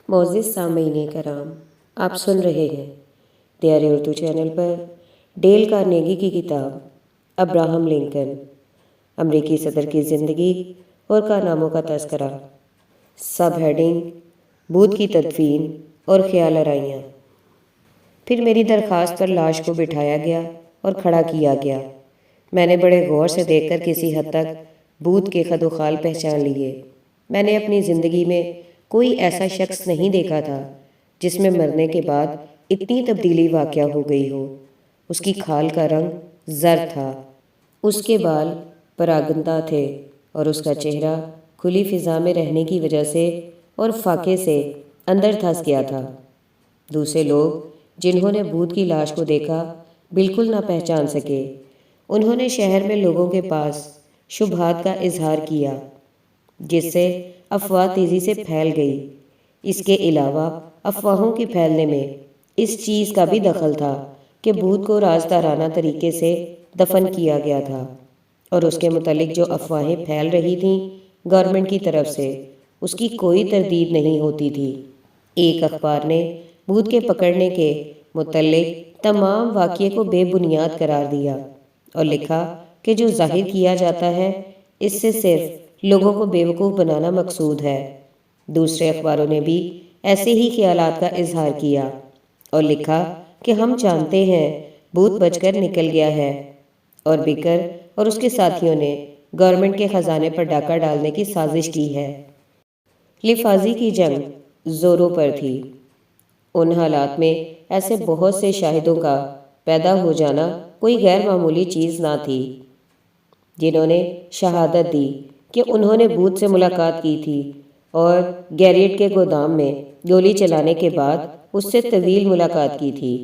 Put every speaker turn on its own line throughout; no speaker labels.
معزز سامعین کرام، آپ سن رہے ہیں پیارے اردو چینل پر ڈیل کارنیگی کی کتاب ابراہم لنکن، امریکی صدر کی زندگی اور کارناموں کا تذکرہ۔ سب ہیڈنگ: بھوت کی تدفین اور خیال آرائیاں۔ پھر میری درخواست پر لاش کو بٹھایا گیا اور کھڑا کیا گیا۔ میں نے بڑے غور سے دیکھ کر کسی حد تک بھوت کے خد و خال پہچان لیے۔ میں نے اپنی زندگی میں کوئی ایسا شخص نہیں دیکھا تھا جس میں مرنے کے بعد اتنی تبدیلی واقع ہو گئی ہو۔ اس کی کھال کا رنگ زرد تھا، اس کے بال پراگندہ تھے اور اس کا چہرہ کھلی فضا میں رہنے کی وجہ سے اور فاقے سے اندر دھس گیا تھا۔ دوسرے لوگ جنہوں نے بھوت کی لاش کو دیکھا بالکل نہ پہچان سکے۔ انہوں نے شہر میں لوگوں کے پاس شبہات کا اظہار کیا، جس سے افواہ تیزی سے پھیل گئی۔ اس کے علاوہ افواہوں کے پھیلنے میں اس چیز کا بھی دخل تھا کہ بھوت کو رازدارانہ طریقے سے دفن کیا گیا تھا، اور اس کے متعلق جو افواہیں پھیل رہی تھیں گورنمنٹ کی طرف سے، اس کی کوئی تردید نہیں ہوتی تھی۔ ایک اخبار نے بھوت کے پکڑنے کے متعلق تمام واقعے کو بے بنیاد قرار دیا اور لکھا کہ جو ظاہر کیا جاتا ہے اس سے صرف لوگوں کو بے وقوف بنانا مقصود ہے۔ دوسرے اخباروں نے بھی ایسے ہی خیالات کا اظہار کیا اور لکھا کہ ہم جانتے ہیں بھوت بچ کر نکل گیا ہے، اور بیکر اور اس کے ساتھیوں نے گورنمنٹ کے خزانے پر ڈاکہ ڈالنے کی سازش کی ہے۔ لفاظی کی جنگ زوروں پر تھی۔ ان حالات میں ایسے بہت سے شاہدوں کا پیدا ہو جانا کوئی غیر معمولی چیز نہ تھی، جنہوں نے شہادت دی کہ انہوں نے بھوت سے ملاقات کی تھی اور گیریٹ کے گودام میں گولی چلانے کے بعد اس سے طویل ملاقات کی تھی،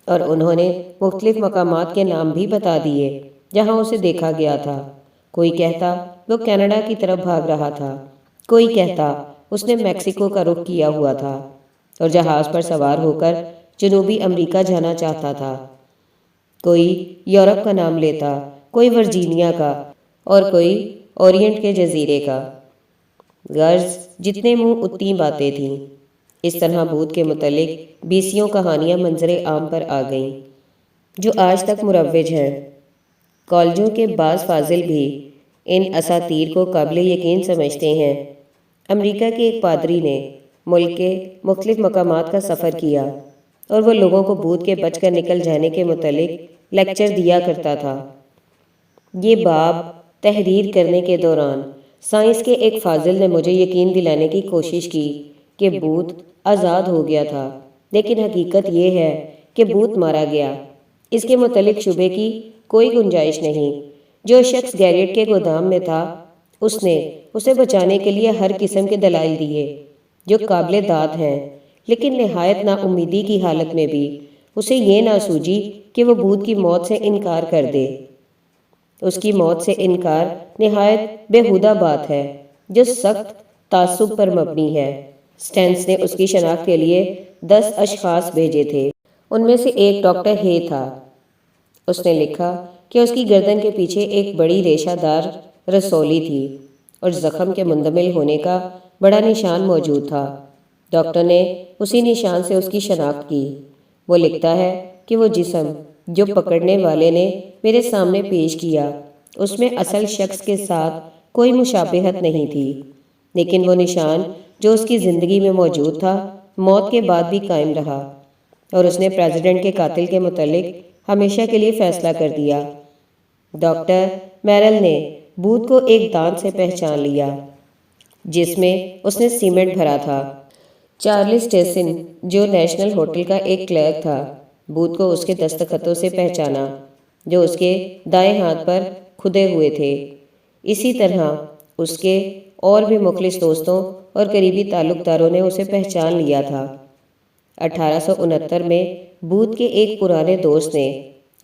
اور انہوں نے مختلف مقامات کے نام بھی بتا دیے جہاں اسے دیکھا گیا تھا۔ کوئی کہتا وہ کینیڈا کی طرف بھاگ رہا تھا، کوئی کہتا اس نے میکسیکو کا رخ کیا ہوا تھا اور جہاز پر سوار ہو کر جنوبی امریکہ جانا چاہتا تھا۔ کوئی یورپ کا نام لیتا، کوئی ورجینیا کا اور کوئی اورینٹ کے جزیرے کا۔ غرض جتنے منہ اتنی باتیں تھیں۔ اس طرح بھوت کے متعلق بیسیوں کہانیاں منظر عام پر آ گئیں جو آج تک مروج ہیں۔ کالجوں کے بعض فاضل بھی ان اساطیر کو قابل یقین سمجھتے ہیں۔ امریکہ کے ایک پادری نے ملک کے مختلف مقامات کا سفر کیا اور وہ لوگوں کو بھوت کے بچ کر نکل جانے کے متعلق لیکچر دیا کرتا تھا۔ یہ باب تحریر کرنے کے دوران سائنس کے ایک فاضل نے مجھے یقین دلانے کی کوشش کی کہ بھوت آزاد ہو گیا تھا، لیکن حقیقت یہ ہے کہ بھوت مارا گیا۔ اس کے متعلق شبے کی کوئی گنجائش نہیں۔ جو شخص گیریٹ کے گودام میں تھا اس نے اسے بچانے کے لیے ہر قسم کے دلائل دیے جو قابل داد ہیں، لیکن نہایت نا امیدی کی حالت میں بھی اسے یہ نہ سوجی کہ وہ بھوت کی موت سے انکار کر دے۔ اس کی موت سے انکار نہایت بیہودہ بات ہے جو سخت تعصب پر مبنی ہے۔ سٹینس نے اس کی شناخت کے لیے 10 اشخاص بھیجے تھے۔ ان میں سے ایک ڈاکٹر ہے تھا۔ اس نے لکھا کہ اس کی گردن کے پیچھے ایک بڑی ریشہ دار رسولی تھی اور زخم کے مندمل ہونے کا بڑا نشان موجود تھا۔ ڈاکٹر نے اسی نشان سے اس کی شناخت کی۔ وہ لکھتا ہے کہ وہ جسم جو پکڑنے والے نے میرے سامنے پیش کیا اس میں اصل شخص کے ساتھ کوئی مشابہت نہیں تھی، لیکن وہ نشان جو اس کی زندگی میں موجود تھا موت کے بعد بھی قائم رہا، اور اس نے پریزیڈنٹ کے قاتل کے متعلق ہمیشہ کے لیے فیصلہ کر دیا۔ ڈاکٹر میرل نے بھوت کو ایک دانت سے پہچان لیا جس میں اس نے سیمنٹ بھرا تھا۔ چارلس ٹیسن جو نیشنل ہوٹل کا ایک کلرک تھا بھوت کو اس کے دستخطوں سے پہچانا جو اس کے دائیں ہاتھ پر کھدے ہوئے تھے۔ اسی طرح اس کے اور بھی مخلص دوستوں اور قریبی تعلق داروں نے اسے پہچان لیا تھا۔ 1869 میں بھوت کے ایک پرانے دوست نے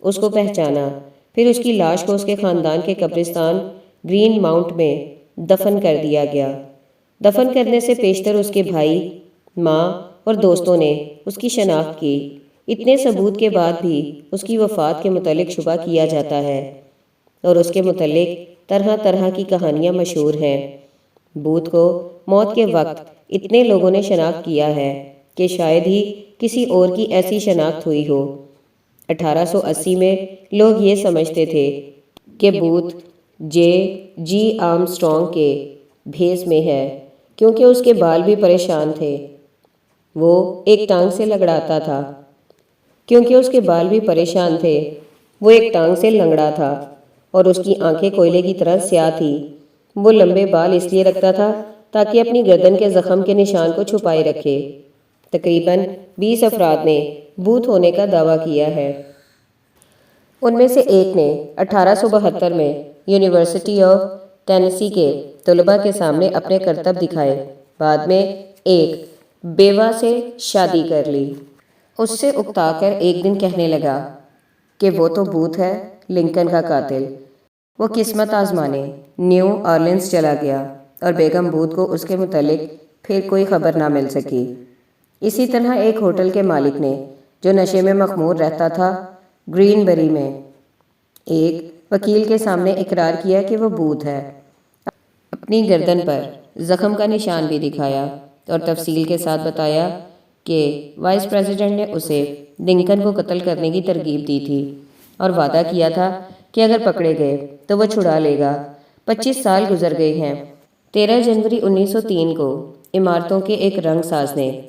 اس کو پہچانا، پھر اس کی لاش کو اس کے خاندان کے قبرستان گرین ماؤنٹ میں دفن کر دیا گیا۔ دفن کرنے سے پیشتر اس کے بھائی، ماں اور دوستوں نے اس کی شناخت کی۔ اتنے ثبوت کے بعد بھی اس کی وفات کے متعلق شبہ کیا جاتا ہے اور اس کے متعلق طرح طرح کی کہانیاں مشہور ہیں۔ بوتھ کو موت کے وقت اتنے لوگوں نے شناخت کیا ہے کہ شاید ہی کسی اور کی ایسی شناخت ہوئی ہو۔ 1880 میں لوگ یہ سمجھتے تھے کہ بوتھ جے آرمسٹرانگ کے بھیس میں ہے، کیونکہ اس کے بال بھی پریشان تھے۔ وہ ایک ٹانگ سے لنگڑاتا تھا اور اس کی آنکھیں کوئلے کی طرح سیاہ تھی۔ وہ لمبے بال اس لیے رکھتا تھا تاکہ اپنی گردن کے زخم کے نشان کو چھپائے رکھے۔ تقریباً 20 افراد نے بوتھ ہونے کا دعویٰ کیا ہے۔ ان میں سے ایک نے 1872 میں یونیورسٹی آف ٹینیسی کے طلباء کے سامنے اپنے کرتب دکھائے۔ بعد میں ایک بیوہ سے شادی کر لی۔ اس سے اکتا کر ایک دن کہنے لگا کہ وہ تو بوتھ ہے، لنکن کا قاتل۔ وہ قسمت آزمانے نیو آرلینز چلا گیا اور بیگم بوتھ کو اس کے متعلق پھر کوئی خبر نہ مل سکی۔ اسی طرح ایک ہوٹل کے مالک نے، جو نشے میں مخمور رہتا تھا، گرین بری میں ایک وکیل کے سامنے اقرار کیا کہ وہ بوتھ ہے۔ اپنی گردن پر زخم کا نشان بھی دکھایا اور تفصیل کے ساتھ بتایا کہ وائس پریزیڈنٹ نے اسے لنکن کو قتل کرنے کی ترغیب دی تھی اور وعدہ کیا تھا کہ اگر پکڑے گئے تو وہ چھڑا لے گا۔ 25 سال گزر گئے ہیں۔ 13 جنوری 1903 کو عمارتوں کے ایک رنگ ساز نے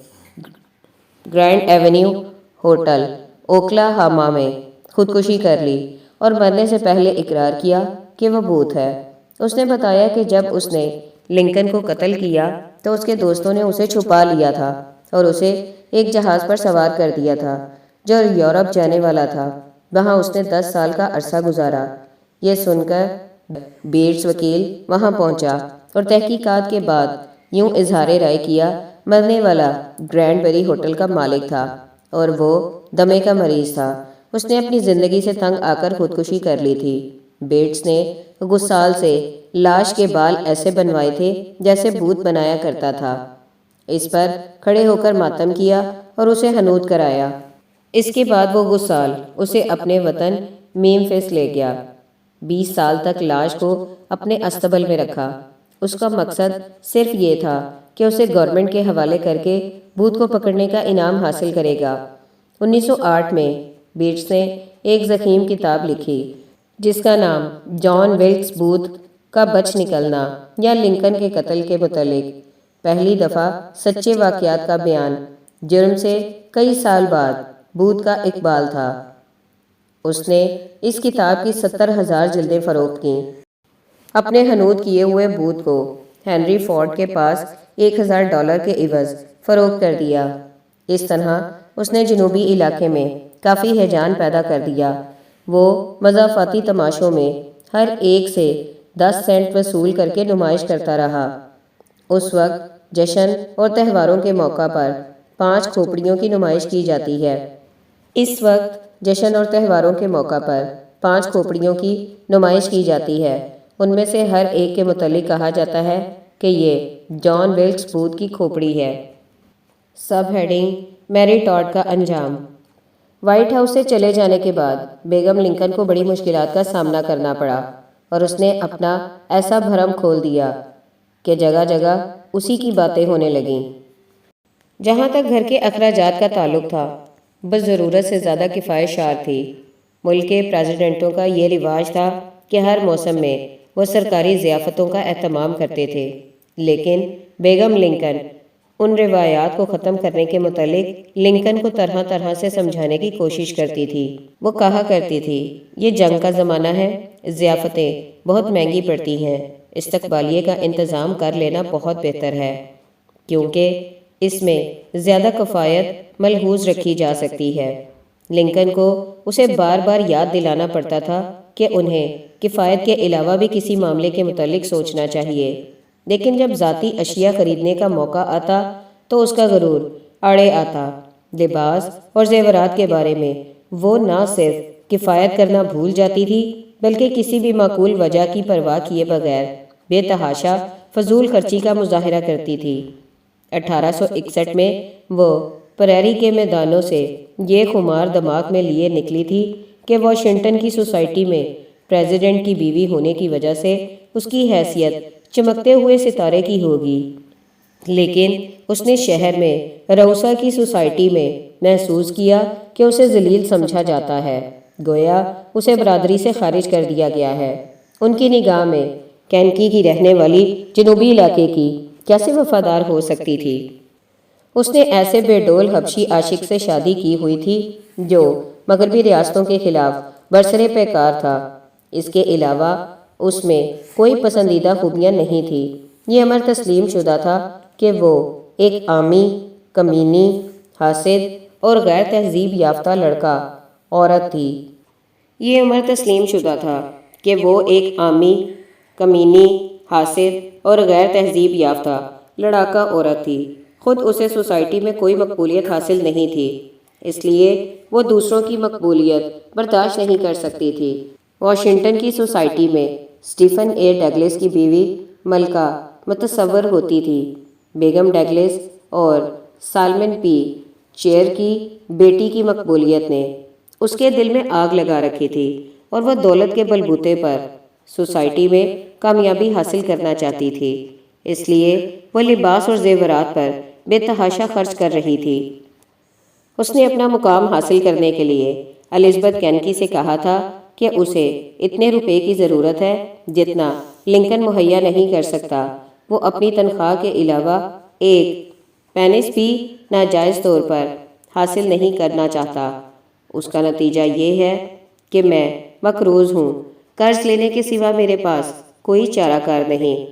گرینڈ ایونیو ہوٹل اوکلاہاما میں خودکشی کر لی اور مرنے سے پہلے اقرار کیا کہ وہ بوتھ ہے۔ اس نے بتایا کہ جب اس نے لنکن کو قتل کیا تو اس کے دوستوں نے اسے چھپا لیا تھا اور اسے ایک جہاز پر سوار کر دیا تھا جو یورپ جانے والا تھا۔ وہاں اس نے 10 سال کا عرصہ گزارا۔ یہ سن کر بیٹس وکیل وہاں پہنچا اور تحقیقات کے بعد یوں اظہار رائے کیا، مرنے والا گرینڈ بری ہوٹل کا مالک تھا اور وہ دمے کا مریض تھا۔ اس نے اپنی زندگی سے تنگ آ کر خودکشی کر لی تھی۔ بیٹس نے غسال سے لاش کے بال ایسے بنوائے تھے جیسے بوتھ بنایا کرتا تھا۔ اس پر کھڑے ہو کر ماتم کیا اور اسے حنوط کرایا۔ اس کے بعد وہ غسال اسے اپنے وطن میمفس لے گیا۔ 20 سال تک لاش کو اپنے استبل میں رکھا۔ اس کا مقصد صرف یہ تھا کہ اسے گورنمنٹ کے حوالے کر کے بوتھ کو پکڑنے کا انعام حاصل کرے گا۔ 1908 میں بیٹس نے ایک ضخیم کتاب لکھی جس کا نام جان ولکس بوتھ کا بچ نکلنا یا لنکن کے قتل کے متعلق پہلی دفعہ سچے واقعات کا بیان، جرم سے کئی سال بعد بوتھ کا اقبال تھا۔ اس نے اس کتاب کی 70,000 جلدیں فروخت کیں۔ اپنے حنوط کیے ہوئے بوتھ کو ہنری فورڈ کے پاس $1,000 کے عوض فروخت کر دیا۔ اس طرح اس نے جنوبی علاقے میں کافی ہیجان پیدا کر دیا۔ وہ مضافاتی تماشوں میں ہر ایک سے 10 سینٹ وصول کر کے نمائش کرتا رہا۔ اس وقت جشن اور تہواروں کے موقع پر 5 کھوپڑیوں کی نمائش کی جاتی ہے۔ ان میں سے ہر ایک کے متعلق کہا جاتا ہے کہ یہ جان ولکس بوتھ کی کھوپڑی ہے۔ سب ہیڈنگ میری ٹاڈ کا انجام۔ وائٹ ہاؤس سے چلے جانے کے بعد بیگم لنکن کو بڑی مشکلات کا سامنا کرنا پڑا اور اس نے اپنا ایسا بھرم کھول دیا کہ جگہ جگہ اسی کی باتیں ہونے لگیں۔ جہاں تک گھر کے اخراجات کا تعلق تھا، بس ضرورت سے زیادہ کفایت شار تھی۔ ملک کے پریزیڈنٹوں کا یہ رواج تھا کہ ہر موسم میں وہ سرکاری ضیافتوں کا اہتمام کرتے تھے، لیکن بیگم لنکن ان روایات کو ختم کرنے کے متعلق لنکن کو طرح طرح سے سمجھانے کی کوشش کرتی تھی۔ وہ کہا کرتی تھی، یہ جنگ کا زمانہ ہے، ضیافتیں بہت مہنگی پڑتی ہیں، استقبالیے کا انتظام کر لینا بہت بہتر ہے، کیونکہ اس میں زیادہ کفایت ملحوظ رکھی جا سکتی ہے۔ لنکن کو اسے بار بار یاد دلانا پڑتا تھا کہ انہیں کفایت کے علاوہ بھی کسی معاملے کے متعلق سوچنا چاہیے، لیکن جب ذاتی اشیاء خریدنے کا موقع آتا تو اس کا غرور آڑے آتا۔ لباس اور زیورات کے بارے میں وہ نہ صرف کفایت کرنا بھول جاتی تھی، بلکہ کسی بھی معقول وجہ کی پرواہ کیے بغیر بے تحاشا فضول خرچی کا مظاہرہ کرتی تھی۔ 1861 میں وہ پریری کے میدانوں سے یہ خمار دماغ میں لیے نکلی تھی کہ واشنگٹن کی سوسائٹی میں پریزیڈنٹ کی بیوی ہونے کی وجہ سے اس کی حیثیت چمکتے ہوئے ستارے کی ہوگی، لیکن اس نے شہر میں روسا کی سوسائٹی میں محسوس کیا کہ اسے ذلیل سمجھا جاتا ہے، گویا اسے برادری سے خارج کر دیا گیا ہے۔ ان کی نگاہ میں کینکی کی رہنے والی جنوبی علاقے کی کیسے وفادار ہو سکتی تھی؟ اس نے ایسے بے ڈول حبشی عاشق سے شادی کی ہوئی تھی جو مغربی ریاستوں کے خلاف برسرِ پیکار تھا۔ اس کے علاوہ اس میں کوئی پسندیدہ خوبیاں نہیں تھی۔ یہ امر تسلیم شدہ تھا کہ وہ ایک عامی، کمینی، حاسد اور غیر تہذیب یافتہ لڑکا عورت تھی۔ یہ امر تسلیم شدہ تھا کہ وہ ایک عامی، کمینی، حاسد اور غیر تہذیب یافتہ لڑاکا عورت تھی۔ خود اسے سوسائٹی میں کوئی مقبولیت حاصل نہیں تھی، اس لیے وہ دوسروں کی مقبولیت برداشت نہیں کر سکتی تھی۔ واشنگٹن کی سوسائٹی میں اسٹیفن اے ڈگلس کی بیوی ملکہ متصور ہوتی تھی۔ بیگم ڈگلس اور سالمن پی چیئر کی بیٹی کی مقبولیت نے اس کے دل میں آگ لگا رکھی تھی اور وہ دولت کے بلبوتے پر سوسائٹی میں کامیابی حاصل کرنا چاہتی تھی، اس لیے وہ لباس اور زیورات پر بے تحاشا خرچ کر رہی تھی۔ اس نے اپنا مقام حاصل کرنے کے لیے الزبتھ کینکی سے کہا تھا کہ اسے اتنے روپے کی ضرورت ہے جتنا لنکن مہیا نہیں کر سکتا۔ وہ اپنی تنخواہ کے علاوہ ایک پینس بھی ناجائز طور پر حاصل نہیں کرنا چاہتا۔ اس کا نتیجہ یہ ہے کہ میں مقروض ہوں، قرض لینے کے سوا میرے پاس کوئی چارہ کار نہیں۔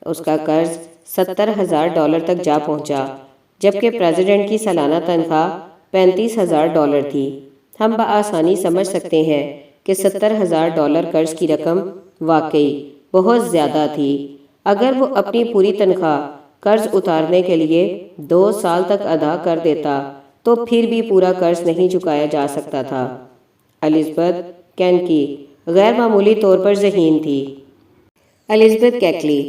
اس کا قرض $70,000 تک جا پہنچا، جبکہ پریزیڈنٹ کی سالانہ تنخواہ $35,000 تھی۔ ہم بآسانی سمجھ سکتے ہیں کہ $70,000 قرض کی رقم واقعی بہت زیادہ تھی۔ اگر وہ اپنی پوری تنخواہ قرض اتارنے کے لیے 2 سال تک ادا کر دیتا تو پھر بھی پورا قرض نہیں چکایا جا سکتا تھا۔ الزبتھ کینکی غیر معمولی طور پر ذہین تھی۔ الزبتھ کیکلی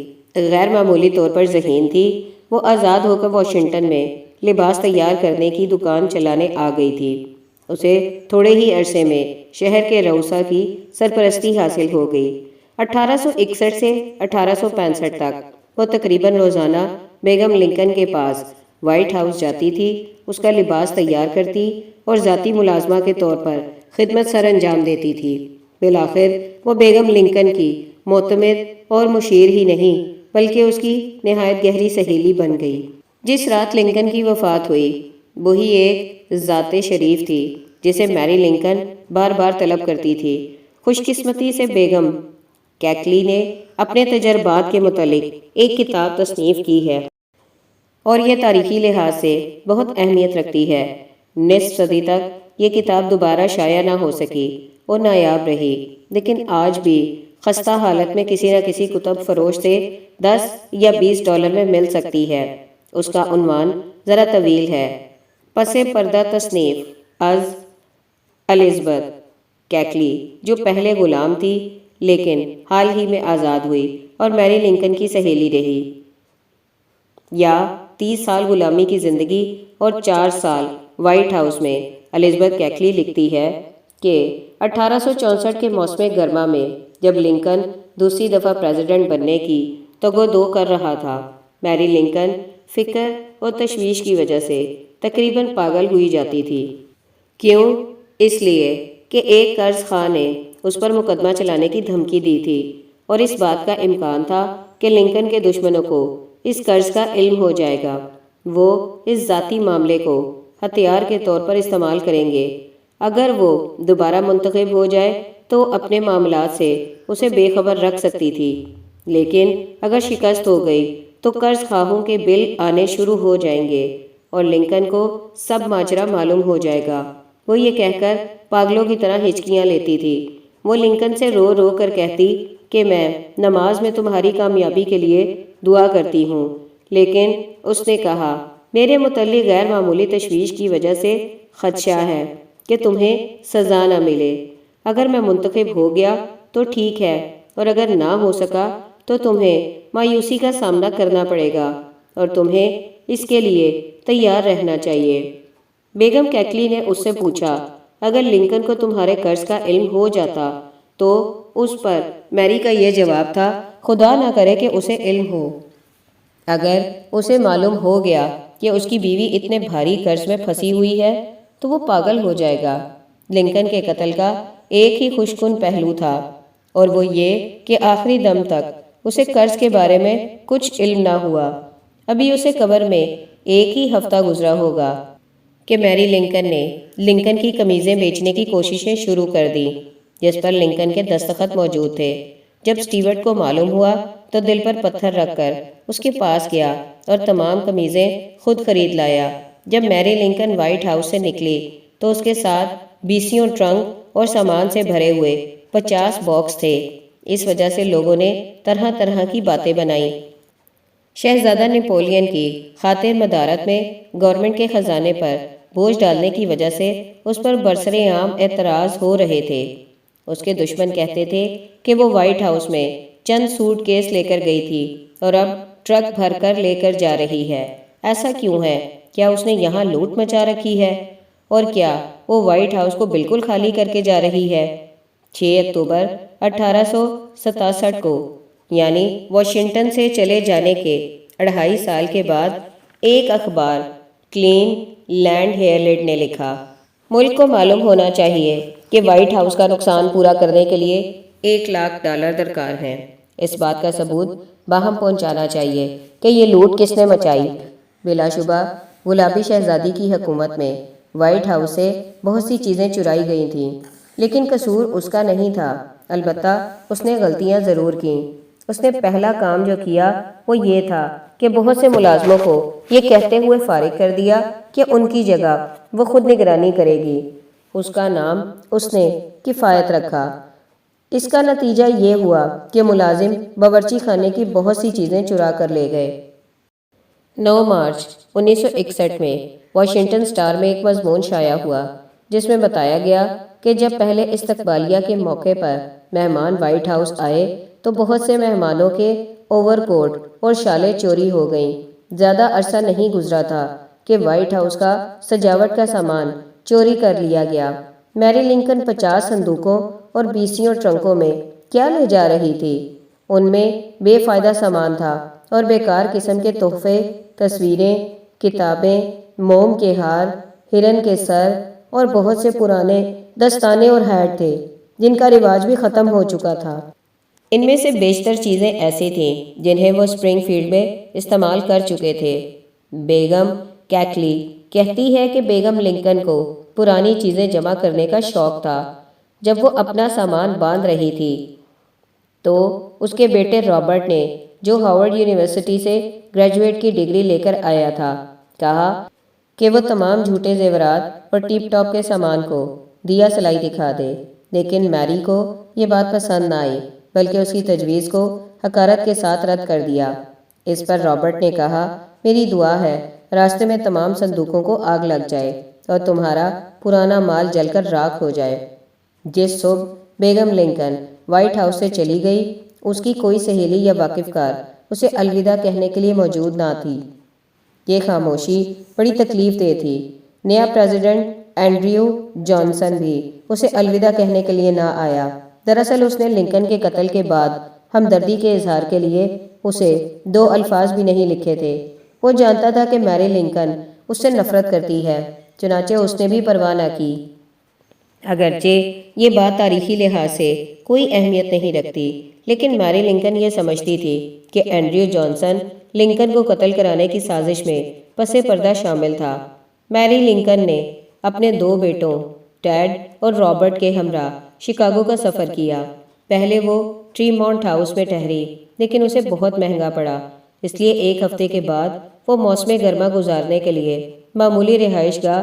غیر معمولی طور پر ذہین تھی۔ وہ آزاد ہو کر واشنگٹن میں لباس تیار کرنے کی دکان چلانے آ گئی تھی۔ اسے تھوڑے ہی عرصے میں شہر کے روسا کی سرپرستی حاصل ہو گئی۔ 1861 سے 1865 تک وہ تقریباً روزانہ بیگم لنکن کے پاس وائٹ ہاؤس جاتی تھی، اس کا لباس تیار کرتی اور ذاتی ملازمہ کے طور پر خدمت سر انجام دیتی تھی۔ بالآخر وہ بیگم لنکن کی معتمد اور مشیر ہی نہیں بلکہ اس کی نہایت گہری سہیلی بن گئی۔ جس رات لنکن کی وفات ہوئی وہی ایک ذات شریف تھی جسے میری لنکن بار بار طلب کرتی تھی۔ خوش قسمتی سے بیگم کیکلی نے اپنے تجربات کے متعلق ایک کتاب تصنیف کی ہے اور یہ تاریخی لحاظ سے بہت اہمیت رکھتی ہے۔ نصف صدی تک یہ کتاب دوبارہ شائع نہ ہو سکی اور نایاب رہی، لیکن آج بھی خستہ حالت میں کسی نہ کسی کتب فروش سے $10 یا $20 میں مل سکتی ہے۔ اس کا عنوان ذرا طویل ہے، پس پردہ تصنیف از الزبتھ کیکلی، جو پہلے غلام تھی لیکن حال ہی میں آزاد ہوئی اور میری لنکن کی سہیلی رہی، یا 30 سال غلامی کی زندگی اور 4 سال وائٹ ہاؤس میں۔ الزبتھ کیکلی لکھتی ہے کہ 1864 کے موسم گرما میں جب لنکن دوسری دفعہ پریزیڈنٹ بننے کی تگو کر رہا تھا، میری لنکن فکر اور تشویش کی وجہ سے تقریباً پاگل ہوئی جاتی تھی۔ کیوں؟ اس لیے کہ ایک قرض خواہ نے اس پر مقدمہ چلانے کی دھمکی دی تھی اور اس بات کا امکان تھا کہ لنکن کے دشمنوں کو اس قرض کا علم ہو جائے گا۔ وہ اس ذاتی معاملے کو ہتھیار کے طور پر استعمال کریں گے۔ اگر وہ دوبارہ منتخب ہو جائے تو اپنے معاملات سے اسے بے خبر رکھ سکتی تھی، لیکن اگر شکست ہو گئی تو قرض خواہوں کے بل آنے شروع ہو جائیں گے اور لنکن کو سب ماجرا معلوم ہو جائے گا۔ وہ یہ کہہ کر پاگلوں کی طرح ہچکیاں لیتی تھی۔ وہ لنکن سے رو رو کر کہتی کہ میں نماز میں تمہاری کامیابی کے لیے دعا کرتی ہوں، لیکن اس نے کہا میرے متعلق غیر معمولی تشویش کی وجہ سے خدشہ ہے کہ تمہیں سزا نہ ملے۔ اگر میں منتخب ہو گیا تو ٹھیک ہے، اور اگر نہ ہو سکا تو تمہیں مایوسی کا سامنا کرنا پڑے گا اور تمہیں اس کے لیے تیار رہنا چاہیے۔ بیگم کیکلی نے اس سے پوچھا اگر لنکن کو تمہارے قرض کا علم ہو جاتا تو اس پر میری کا یہ جواب تھا، خدا نہ کرے کہ اسے علم ہو۔ اگر اسے معلوم ہو گیا کہ اس کی بیوی اتنے بھاری قرض میں پھنسی ہوئی ہے تو وہ پاگل ہو جائے گا۔ لنکن کے قتل کا ایک ہی خوش کن پہلو تھا، اور وہ یہ کہ آخری دم تک اسے قرض کے بارے میں کچھ علم نہ ہوا۔ ابھی اسے قبر میں ایک ہی ہفتہ گزرا ہوگا کہ میری لنکن نے لنکن کی قمیضیں بیچنے کی کوششیں شروع کر دیں، جس پر لنکن کے دستخط موجود تھے۔ جب سٹیورٹ کو معلوم ہوا تو دل پر پتھر رکھ کر اس کے پاس گیا اور تمام قمیضیں خود خرید لایا۔ جب میری لنکن وائٹ ہاؤس سے نکلی تو اس کے ساتھ 20 ٹرنک اور سامان سے بھرے ہوئے 50 باکس تھے۔ اس وجہ سے لوگوں نے طرح طرح کی باتیں بنائیں۔ شہزادہ نیپولین کی خاطر مدارت میں گورنمنٹ کے خزانے پر بوجھ ڈالنے کی وجہ سے اس پر برسر عام اعتراض ہو رہے تھے۔ اس کے دشمن کہتے تھے کہ وہ وائٹ ہاؤس میں چند سوٹ کیس لے کر گئی تھی اور اب ٹرک بھر کر لے کر جا رہی ہے۔ ایسا کیوں ہے؟ کیا اس نے یہاں لوٹ مچا رکھی ہے؟ اور کیا وہ وائٹ ہاؤس کو بالکل خالی کر کے جا رہی ہے؟ 6 اکتوبر 1867 کو، یعنی واشنگٹن سے چلے جانے کے 2.5 سال کے بعد، ایک اخبار کلین لینڈ ہیرلڈ نے لکھا، ملک کو معلوم ہونا چاہیے کہ وائٹ ہاؤس کا نقصان پورا کرنے کے لیے $1,00,000 درکار ہیں۔ اس بات کا ثبوت باہم پہنچانا چاہیے کہ یہ لوٹ کس نے مچائی۔ بلا شبہ گلابی شہزادی کی حکومت میں وائٹ ہاؤس سے بہت سی چیزیں چرائی گئی تھیں، لیکن قصور اس کا نہیں تھا۔ البتہ اس نے غلطیاں ضرور کیں۔ اس نے پہلا کام جو کیا وہ یہ تھا کہ بہت سے ملازموں کو یہ کہتے ہوئے فارغ کر دیا کہ ان کی جگہ وہ خود نگرانی کرے گی۔ اس کا نام اس نے کفایت رکھا۔ اس کا نتیجہ یہ ہوا کہ ملازم باورچی خانے کی بہت سی چیزیں چرا کر لے گئے۔ 9 مارچ 1961 میں واشنگٹن سٹار میں ایک مضمون شائع ہوا جس میں بتایا گیا کہ جب پہلے استقبالیہ کے موقع پر مہمان وائٹ ہاؤس آئے تو بہت سے مہمانوں کے اوور کوٹ اور شالیں چوری ہو گئیں۔ زیادہ عرصہ نہیں گزرا تھا کہ وائٹ ہاؤس کا سجاوٹ کا سامان چوری کر لیا گیا۔ میری لنکن 50 صندوقوں اور 20 ٹرنکوں میں کیا لے جا رہی تھی؟ ان میں بے فائدہ سامان تھا اور بیکار قسم کے تحفے، تصویریں، کتابیں، موم کے ہار، ہرن کے سر اور بہت سے پرانے دستانے اور ہیٹ تھے جن کا رواج بھی ختم ہو چکا تھا۔ ان میں سے بیشتر چیزیں ایسی تھیں جنہیں وہ اسپرنگ فیلڈ میں استعمال کر چکے تھے۔ بیگم کیکلی کہتی ہے کہ بیگم لنکن کو پرانی چیزیں جمع کرنے کا شوق تھا۔ جب وہ اپنا سامان باندھ رہی تھی تو اس کے بیٹے رابرٹ نے، جو ہارورڈ یونیورسٹی سے گریجویٹ کی ڈگری لے کر آیا تھا، کہا کہ وہ تمام جھوٹے زیورات اور ٹیپ ٹاپ کے سامان کو دیا سلائی دکھا دے، لیکن میری کو یہ بات پسند نہ آئی، بلکہ اس کی تجویز کو حقارت کے ساتھ رد کر دیا۔ اس پر رابرٹ نے کہا، میری دعا ہے راستے میں تمام صندوقوں کو آگ لگ جائے اور تمہارا پرانا مال جل کر راکھ ہو جائے۔ جس صبح بیگم لنکن وائٹ ہاؤس سے چلی گئی، اس کی کوئی سہیلی یا واقف کار اسے الوداع کہنے کے لیے موجود نہ تھی۔ یہ خاموشی بڑی تکلیف دہ تھی۔ نیا پریزیڈنٹ اینڈریو جانسن بھی اسے الوداع کہنے کے لیے نہ آیا۔ دراصل اس نے لنکن کے قتل کے بعد ہمدردی کے اظہار کے لیے اسے 2 الفاظ بھی نہیں لکھے تھے۔ وہ جانتا تھا کہ میری لنکن اس سے نفرت کرتی ہے، چنانچہ اس نے بھی پرواہ نہ کی۔ اگرچہ یہ بات تاریخی لحاظ سے کوئی اہمیت نہیں رکھتی، لیکن میری لنکن یہ سمجھتی تھی کہ اینڈریو جانسن لنکن کو قتل کرانے کی سازش میں پس پردہ شامل تھا۔ میری لنکن نے اپنے 2 بیٹوں ٹیڈ اور رابرٹ کے ہمراہ شکاگو کا سفر کیا۔ پہلے وہ ٹریمونٹ ہاؤس میں ٹھہری، لیکن اسے بہت مہنگا پڑا، اس لیے 1 ہفتے کے بعد وہ موسم گرما گزارنے کے لیے معمولی رہائش گاہ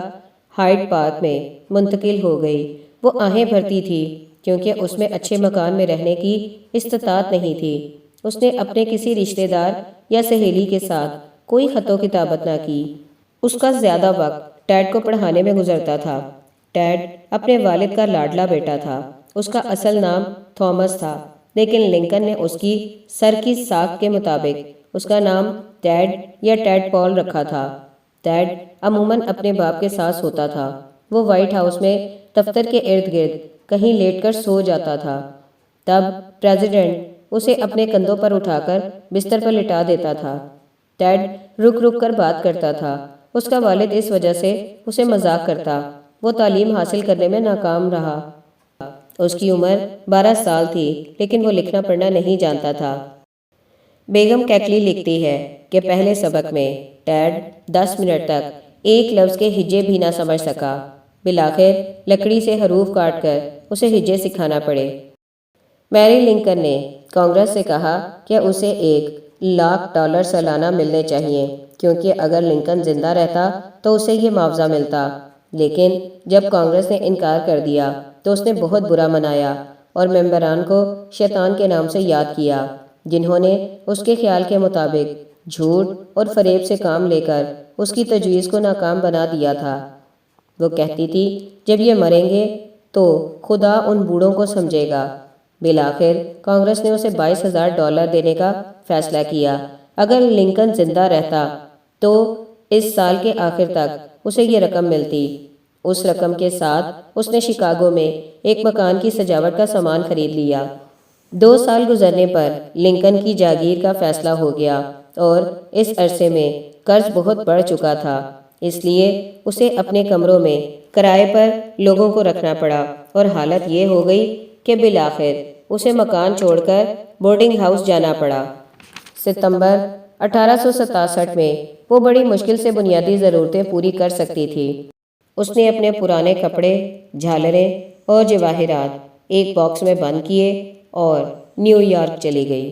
ہائیڈ پارک میں منتقل ہو گئی۔ وہ آہیں بھرتی تھی کیونکہ اس میں اچھے مکان میں رہنے کی استطاعت نہیں تھی۔ اس نے اپنے کسی رشتہ دار یا سہیلی کے ساتھ کوئی خط و کتابت نہ کی۔ اس کا زیادہ وقت ٹیڈ کو پڑھانے میں گزرتا تھا۔ ٹیڈ اپنے والد کا لاڈلا بیٹا تھا۔ اس کا اصل نام تھامس تھا، لیکن لنکن نے اس کی سر کی ساکھ کے مطابق اس کا نام ٹیڈ یا ٹیڈ پال رکھا تھا۔ ٹیڈ عموماً اپنے باپ کے ساتھ سوتا تھا۔ وہ وائٹ ہاؤس میں دفتر کے ارد گرد کہیں لیٹ کر سو جاتا تھا۔ تب پریزیڈنٹ اسے اپنے کندھوں پر اٹھا کر بستر پر لٹا دیتا تھا۔ ٹیڈ رک رک کر بات کرتا تھا۔ اس کا والد اس وجہ سے اسے مذاق کرتا۔ وہ تعلیم حاصل کرنے میں ناکام رہا۔ اس کی عمر 12 سال تھی لیکن وہ لکھنا پڑھنا نہیں جانتا تھا۔ بیگم کیکلی لکھتی ہے کہ پہلے سبق میں ٹیڈ 10 منٹ تک ایک لفظ کے ہجے بھی نہ سمجھ سکا۔ بالآخر لکڑی سے حروف کاٹ کر اسے ہجے سکھانا پڑے۔ میری لنکن نے کانگریس سے کہا کہ اسے $1,00,000 سالانہ ملنے چاہیے کیونکہ اگر لنکن زندہ رہتا تو اسے یہ معاوضہ ملتا، لیکن جب کانگریس نے انکار کر دیا تو اس نے بہت برا منایا اور ممبران کو شیطان کے نام سے یاد کیا جنہوں نے اس کے خیال کے مطابق جھوٹ اور فریب سے کام لے کر اس کی تجویز کو ناکام بنا دیا تھا۔ وہ کہتی تھی جب یہ مریں گے تو خدا ان بوڑھوں کو سمجھے گا۔ بالآخر کانگریس نے اسے $22,000 دینے کا فیصلہ کیا۔ اگر لنکن زندہ رہتا تو اس سال کے آخر تک اسے یہ رقم ملتی۔ اس رقم کے ساتھ اس نے شکاگو میں ایک مکان کی سجاوٹ کا سامان خرید لیا۔ 2 سال گزرنے پر لنکن کی جاگیر کا فیصلہ ہو گیا اور اس عرصے میں قرض بہت بڑھ چکا تھا، اس لیے اسے اپنے کمروں میں کرائے پر لوگوں کو رکھنا پڑا اور حالت یہ ہو گئی کہ بالآخر اسے مکان چھوڑ کر بورڈنگ ہاؤس جانا پڑا۔ ستمبر 1867 میں وہ بڑی مشکل سے بنیادی ضرورتیں پوری کر سکتی تھی۔ اس نے اپنے پرانے کپڑے، جھالریں اور جواہرات ایک باکس میں بند کیے اور نیو یارک چلی گئی۔